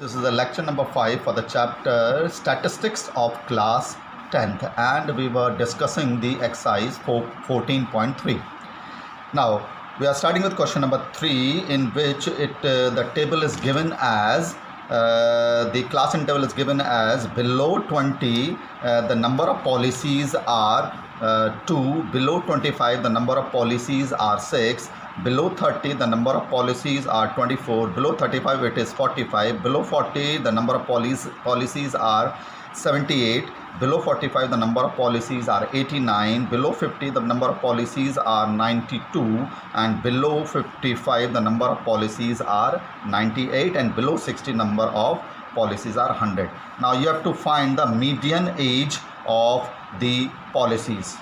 This is the lecture number 5 for the chapter Statistics of Class 10th, and we were discussing the exercise 14.3. Now we are starting with question number 3, in which the table is given as the class interval is given as below 20 the number of policies are 2, below 25 the number of policies are 6, below 30 the number of policies are 24, below 35 it is 45, below 40 the number of policies are 78, below 45 the number of policies are 89, below 50 the number of policies are 92, and below 55 the number of policies are 98, and below 60 number of policies are 100. Now you have to find the median age of the policies.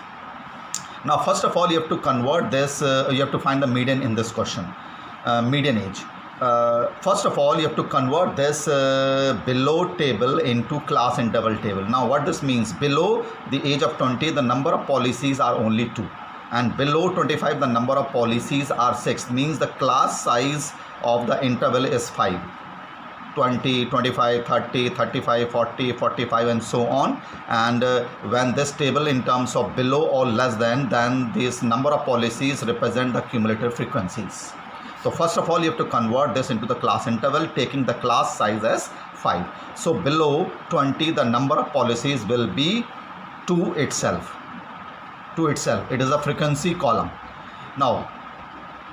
Now first of all you have to convert this, you have to find the median in this question, median age. First of all you have to convert this below table into class interval table. Now what this means, below the age of 20 the number of policies are only 2, and below 25 the number of policies are 6, means the class size of the interval is 5. 20, 25, 30, 35, 40, 45 and so on. And when this table in terms of below or less than, then this number of policies represent the cumulative frequencies. So first of all you have to convert this into the class interval, taking the class size as 5. So below 20 the number of policies will be 2 itself. It is a frequency column. Now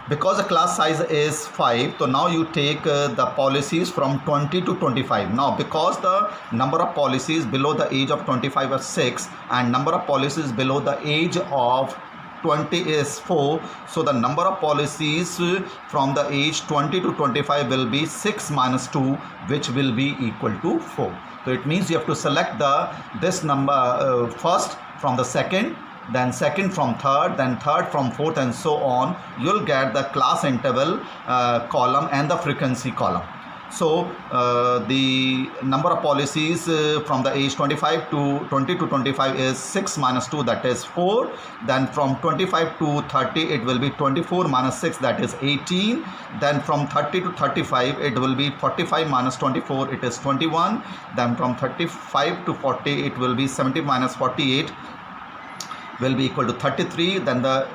because the class size is 5, so now you take the policies from 20 to 25. Now because the number of policies below the age of 25 is 6 and number of policies below the age of 20 is 4, so the number of policies from the age 20 to 25 will be 6 minus 2, which will be equal to 4. So it means you have to select this number first from the second, then second from third, then third from fourth, and so on. You'll get the class interval column and the frequency column. So the number of policies from the age 25 to 20 to 25 is 6 minus 2, that is 4. Then from 25 to 30 it will be 24 minus 6, that is 18. Then from 30 to 35 it will be 45 minus 24, it is 21. Then from 35 to 40 it will be 70 minus 48 will be equal to 33. Then the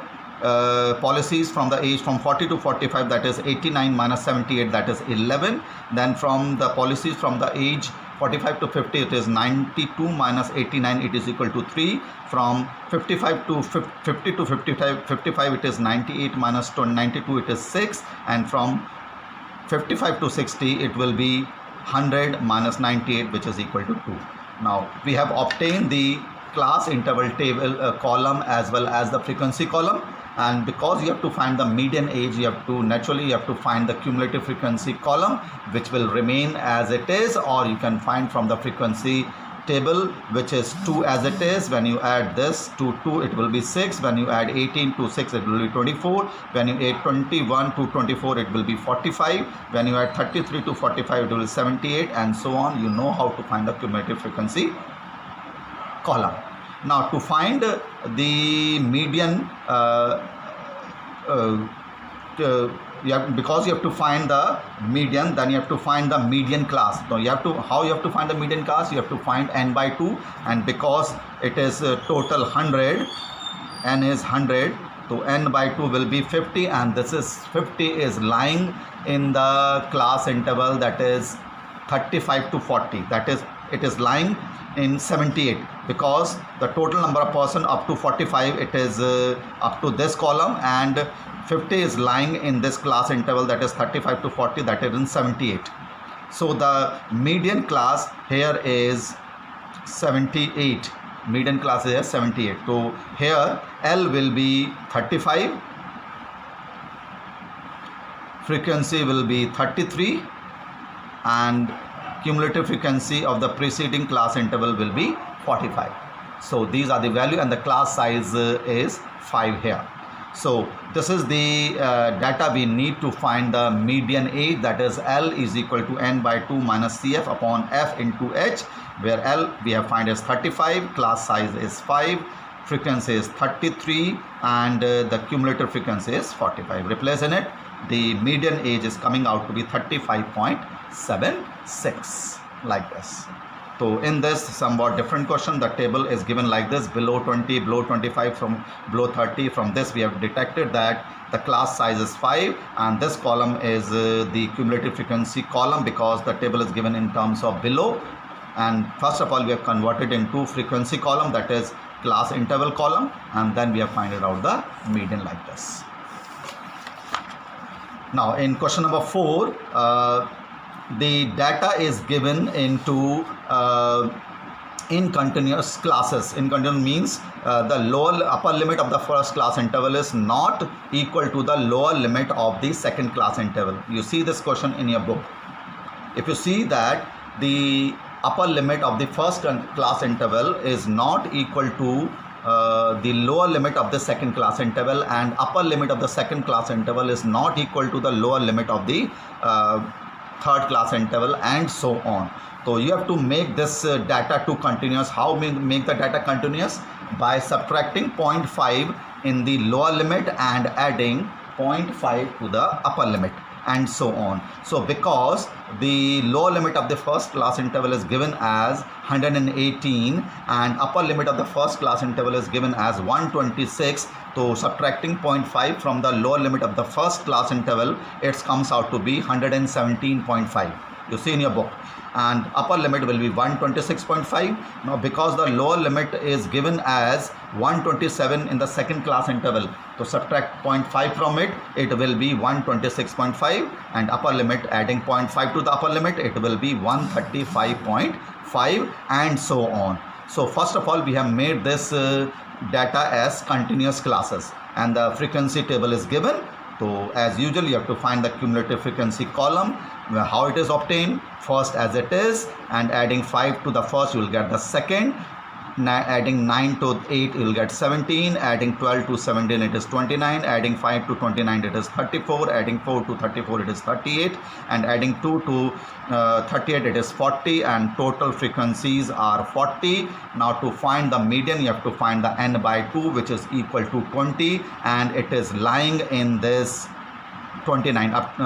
policies from the age from 40 to 45, that is 89 minus 78, that is 11. Then from the policies from the age 45 to 50 it is 92 minus 89, it is equal to 3. From 55 to 50 to 55 it is 98 minus 92, it is 6. And from 55 to 60 it will be 100 minus 98, which is equal to 2. Now we have obtained the class interval table column as well as the frequency column, and because you have to find the median age, you have to find the cumulative frequency column, which will remain as it is, or you can find from the frequency table, which is 2 as it is. When you add this to 2 it will be 6, when you add 18 to 6 it will be 24, when you add 21 to 24 it will be 45, when you add 33 to 45 it will be 78, and so on. You know how to find the cumulative frequency column. Now to find the median, because you have to find the median, then you have to find the median class. Now how you have to find the median class? You have to find n by 2, and because it is total 100, n is 100, so n by 2 will be 50, and this is 50 is lying in the class interval, that is 35 to 40, that is it is lying in 78, because the total number of person up to 45 it is up to this column, and 50 is lying in this class interval, that is 35 to 40, that is in 78. So the median class here is 78. Median class is 78. So here L will be 35, frequency will be 33, and cumulative frequency of the preceding class interval will be 45. So these are the value, and the class size is 5 here. So this is the data we need to find the median age, that is L is equal to n by 2 minus Cf upon F into H, where L we have find is 35, class size is 5, frequency is 33, and the cumulative frequency is 45. Replace in it, the median age is coming out to be 35.7 6 like this. So in this somewhat different question, the table is given like this: below 20, below 25, from below 30. From this we have detected that the class size is 5, and this column is the cumulative frequency column, because the table is given in terms of below. And first of all we have converted into frequency column, that is class interval column, and then we have finded out the median like this. Now in question number 4, the data is given into in continuous classes. In continuous means the upper limit of the first class interval is not equal to the lower limit of the second class interval. You see this question in your book. If you see that the upper limit of the first class interval is not equal to the lower limit of the second class interval, and upper limit of the second class interval is not equal to the lower limit of the third class interval, and so on. So you have to make this data to continuous. How make the data continuous? By subtracting 0.5 in the lower limit and adding 0.5 to the upper limit, and so on. So because the lower limit of the first class interval is given as 118 and upper limit of the first class interval is given as 126, so subtracting 0.5 from the lower limit of the first class interval, it comes out to be 117.5. You see in your book. And upper limit will be 126.5. Now because the lower limit is given as 127 in the second class interval, so subtract 0.5 from it, it will be 126.5, and upper limit, adding 0.5 to the upper limit, it will be 135.5, and so on. So first of all we have made this data as continuous classes, and the frequency table is given. So as usual you have to find the cumulative frequency column. How it is obtained? First as it is, and adding 5 to the first you will get the second, adding 9 to 8 you will get 17, adding 12 to 17 it is 29, adding 5 to 29 it is 34, adding 4 to 34 it is 38, and adding 2 to 38 it is 40, and total frequencies are 40. Now to find the median you have to find the n by 2, which is equal to 20, and it is lying in this 29 up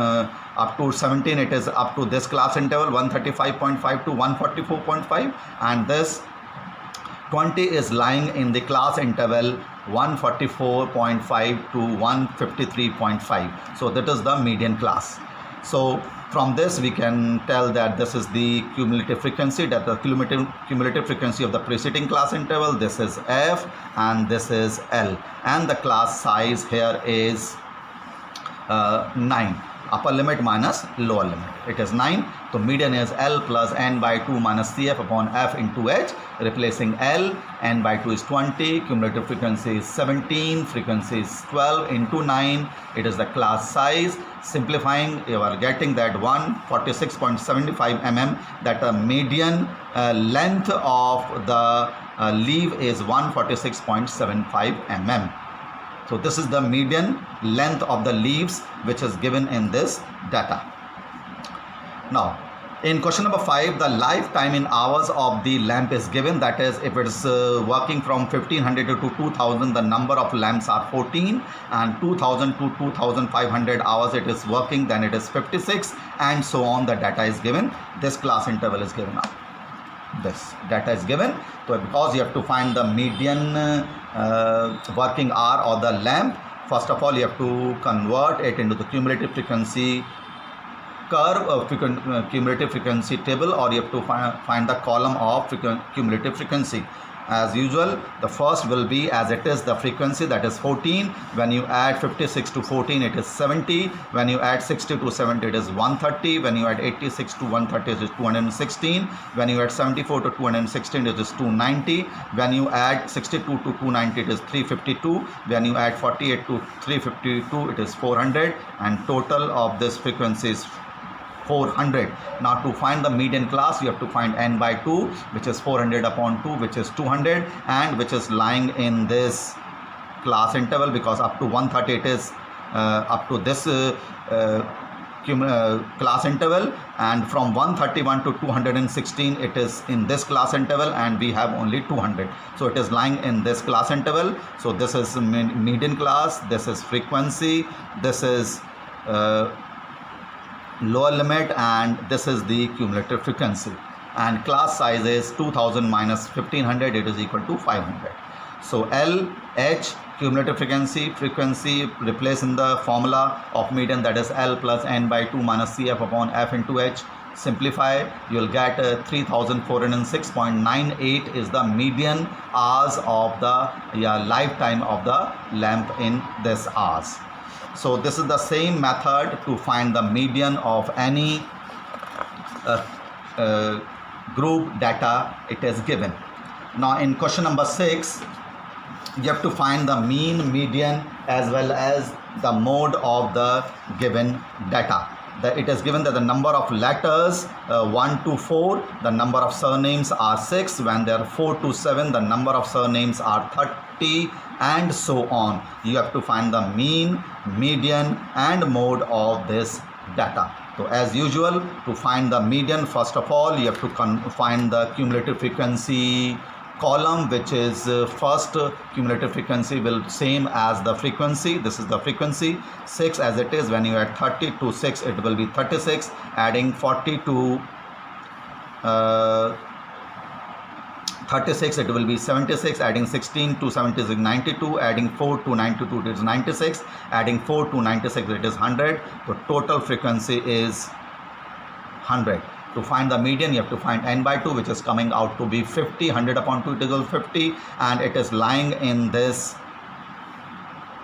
to 17. It is up to this class interval 135.5 to 144.5, and this 20 is lying in the class interval 144.5 to 153.5 So that is the median class. So from this we can tell that this is the cumulative frequency, that the cumulative frequency of the preceding class interval. This is F and this is L, and the class size here is 9. Upper limit minus lower limit, it is 9. So median is L plus n by 2 minus Cf upon F into H. Replacing L, n by 2 is 20, cumulative frequency is 17, frequency is 12 into 9. It is the class size. Simplifying, you are getting that 146.75 mm, that the median length of the leaf is 146.75 mm. So this is the median length of the leaves which is given in this data. Now in question number 5, the lifetime in hours of the lamp is given. That is, if it is working from 1500 to 2000, the number of lamps are 14, and 2000 to 2500 hours it is working, then it is 56, and so on. The data is given. This class interval is given up. This data is given. So because you have to find the median working hour of the lamp, first of all you have to convert it into the cumulative frequency curve of cumulative frequency table, or you have to find the column of cumulative frequency. As usual, the first will be as it is the frequency, that is 14. When you add 56 to 14 it is 70. When you add 60 to 70 it is 130. When you add 86 to 130 it is 216. When you add 74 to 216 it is 290. When you add 62 to 290 it is 352. When you add 48 to 352 it is 400, and total of this frequency is 400. Now to find the median class you have to find n by 2, which is 400 upon 2, which is 200, and which is lying in this class interval, because up to 130 it is up to this class interval, and from 131 to 216 it is in this class interval, and we have only 200. So it is lying in this class interval. So this is median class, this is frequency, this is lower limit, and this is the cumulative frequency, and class size is 2000 minus 1500, it is equal to 500. So L, H, cumulative frequency replace in the formula of median, that is L plus N by 2 minus CF upon F into H. Simplify, you will get 3406.98 is the median hours of the lifetime of the lamp in this hours. So this is the same method to find the median of any group data it is given. Now in question number 6, you have to find the mean, median as well as the mode of the given data. It is given that the number of letters 1 to 4, the number of surnames are 6. When they are 4 to 7, the number of surnames are 30, and so on. You have to find the mean, median and mode of this data. So as usual, to find the median, first of all you have to find the cumulative frequency column, which is first cumulative frequency will same as the frequency. This is the frequency 6 as it is. When you add 30 to 6, it will be 36. Adding 40 to 36, it will be 76. Adding 16 to 76, 92. Adding 4 to 92, it is 96. Adding 4 to 96, it is 100. The total frequency is 100. To find the median, you have to find n by 2, which is coming out to be 50. 100 upon 2, it is equal to 50, and it is lying in this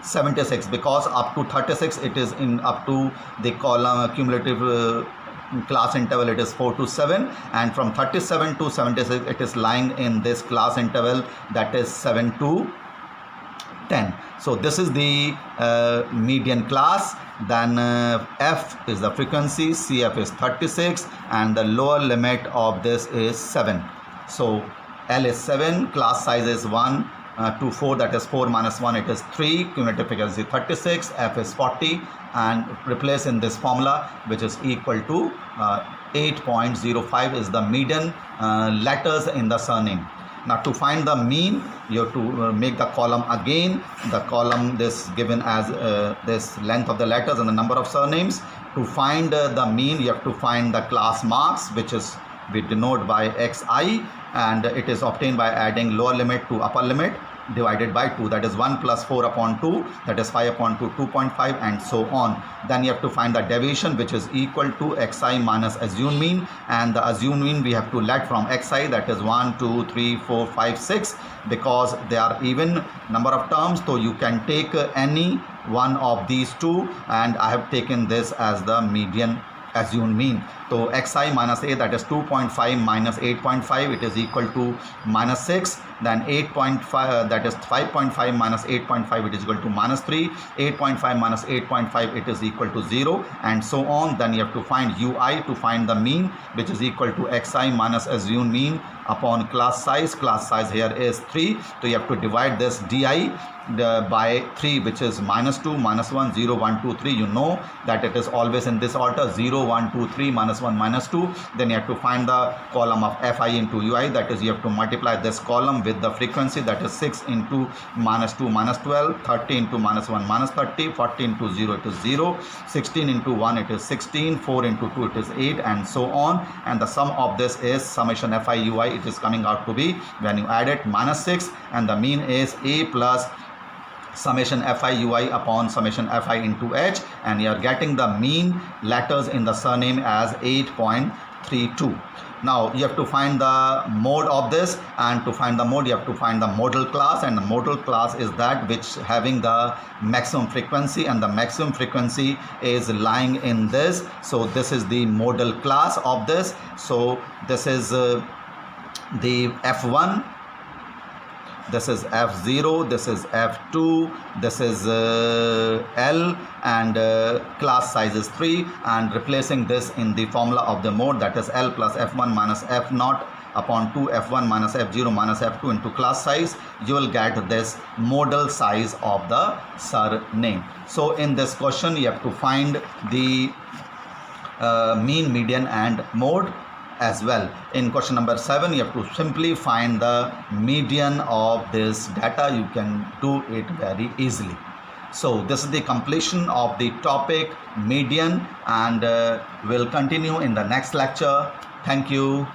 76, because up to 36 it is in up to the column cumulative class interval, it is 4 to 7, and from 37 to 76 it is lying in this class interval, that is 7 to 10. So this is the median class. Then F is the frequency, CF is 36, and the lower limit of this is 7. So L is 7, class size is 1 to 4, that is 4 minus 1, it is 3, cumulative frequency 36, F is 40, and replace in this formula, which is equal to 8.05 is the median letters in the surname. Now to find the mean, you have to make the column again. The column this given as this length of the letters and the number of surnames. To find the mean, you have to find the class marks, which is we denote by xi, and it is obtained by adding lower limit to upper limit divided by 2, that is 1 plus 4 upon 2, that is 5 upon 2, 2.5, and so on. Then you have to find the deviation, which is equal to xi minus assumed mean, and the assumed mean we have to let from xi, that is 1, 2, 3, 4, 5, 6, because they are even number of terms, so you can take any one of these two, and I have taken this as the median assumed mean. So xi minus a, that is 2.5 minus 8.5, it is equal to minus 6. Then 8.5, that is 5.5 minus 8.5, it is equal to minus 3. 8.5 minus 8.5, it is equal to 0, and so on. Then you have to find ui to find the mean, which is equal to xi minus assumed mean upon class size. Class size here is 3, so you have to divide this di by 3, which is minus 2, minus 1, 0, 1, 2, 3. You know that it is always in this order, 0, 1, 2, 3, minus 1, minus 2. Then you have to find the column of fi into ui, that is you have to multiply this column with the frequency, that is 6 into minus 2, minus 12, 30 into minus 1, minus 30, 40 into 0, it is 0, 16 into 1, it is 16, 4 into 2, it is 8, and so on. And the sum of this is summation fi ui, it is coming out to be, when you add it, minus 6, and the mean is a plus summation fi ui upon summation fi into h, and you are getting the mean letters in the surname as 8.32. Now you have to find the mode of this, and to find the mode you have to find the modal class, and the modal class is that which having the maximum frequency, and the maximum frequency is lying in this. So this is the modal class of this. So this is the f1, this is f0, this is f2, this is L, and class size is 3, and replacing this in the formula of the mode, that is L plus f1 minus f0 upon 2 f1 minus f0 minus f2 into class size, you will get this modal size of the surname. So in this question you have to find the mean, median and mode as well. In question number 7 you have to simply find the median of this data. You can do it very easily. So this is the completion of the topic median, and we'll continue in the next lecture. Thank you.